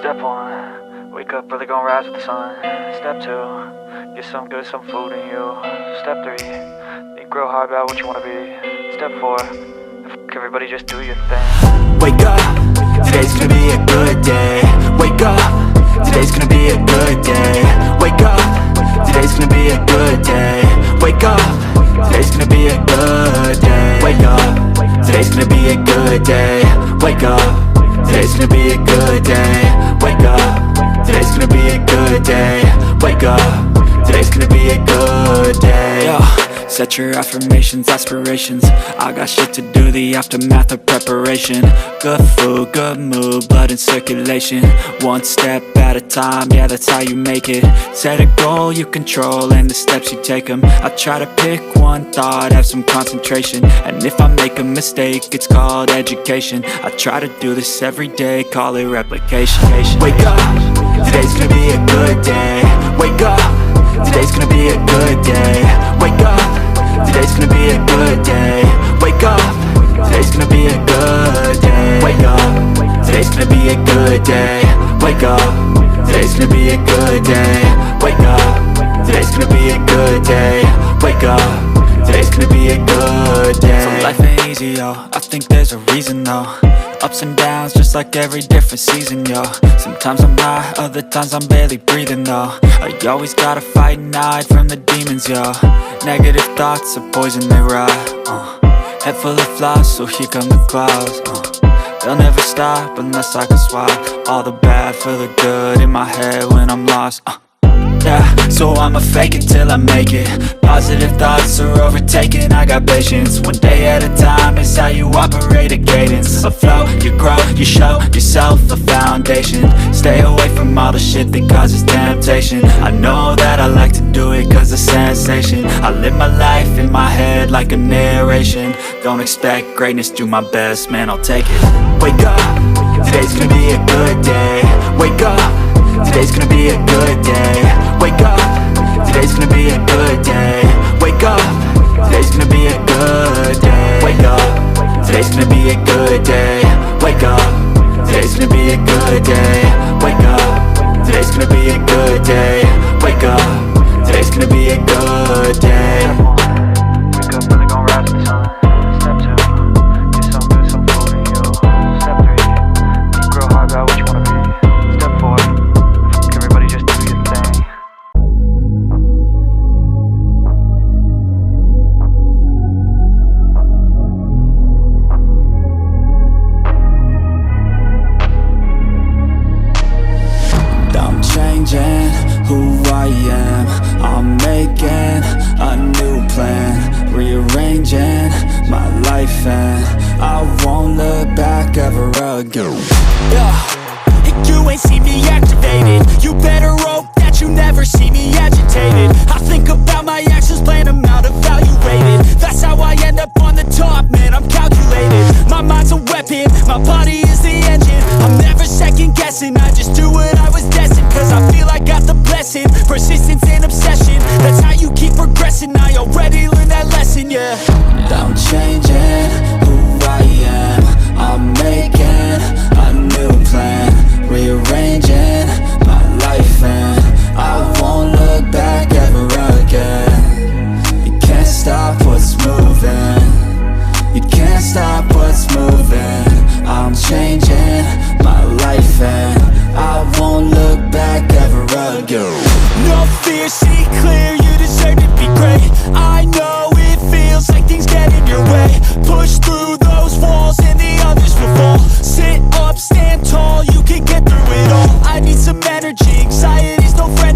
Step 1, wake up early, gonna rise with the sun. Step 2, get some good, some food in you. Step 3, think real hard about what you wanna be. Step 4, everybody just do your thing. Wake up, today's gonna be a good day. Wake up, today's gonna be a good day. Wake up, today's gonna be a good day. Wake up, today's gonna be a good day. Wake up, today's gonna be a good day. Wake up, today's gonna be a good day. Wake up, today's gonna be a good day. Wake up, today's gonna be a good day. Yo, set your affirmations, aspirations. I got shit to do, the aftermath of preparation. Good food, good mood, blood in circulation. One step at a time, yeah, that's how you make it. Set a goal you control and the steps you take them. I try to pick one thought, have some concentration. And if I make a mistake, it's called education. I try to do this every day, call it replication. Wake up, today's gonna be a good day. Wake up, today's gonna be a good day. Wake up, today's gonna be a good day. Wake up, today's gonna be a good day. Wake up, today's gonna be a good day. Wake up, today's gonna be a good day. Wake up, today's gonna be a good day. Wake up, today's gonna be a good day. So life ain't easy, yo, I think there's a reason though. Ups and downs, just like every different season, yo. Sometimes I'm high, other times I'm barely breathing, though. I always gotta fight and hide from the demons, yo. Negative thoughts are poison, they rot. Head full of flies, so here come the clouds. They'll never stop unless I can swap all the bad for the good in my head when I'm lost. Yeah, so I'ma fake it till I make it. Positive thoughts are overtaken, I got patience. One day at a time is how you operate a cadence. A flow, you grow, you show yourself a foundation. Stay away from all the shit that causes temptation. I know that I like to do it cause it's sensation. I live my life in my head like a narration. Don't expect greatness, do my best, man, I'll take it. Wake up, today's gonna be a good day. Wake up, today's gonna be a good day. Wake up, today's gonna be a good day. Wake up, today's gonna be a good day. Wake up, today's gonna be a good day. Wake up, today's gonna be a good day. Wake up, today's gonna be a good day. Wake up, today's gonna be a good day. Wake up early, gonna rise with the sun. Step 2, get some good, some food in you. Step 3, think real hard about what you wanna be. Step 4, everybody just do your thing. I'm changing who I am. I'm making a new plan, rearranging my life, and I won't look back ever again. Yeah. You ain't see me activated. You better hope that you never see me agitated. I think about my actions, plan them out, evaluated. That's how I end up on the top, man, I'm calculated. My mind's a weapon, my body is the engine. I'm never second guessing, I just do what I was destined. Cause I feel I got the blessing, persistence and obsession. That's how you keep progressing, I already learned that lesson, yeah. I'm changing who I am. I'm making a new plan, rearranging my life, and I won't look back ever again. You can't stop what's moving. You can't stop what's moving. I'm changing my life, and I won't look back ever again. No fear, see clear, you deserve to be great. I know it feels like things get in your way. Push through those walls and the others will fall. Sit up, stand tall, you can get through it all. I need some energy, anxiety's no friend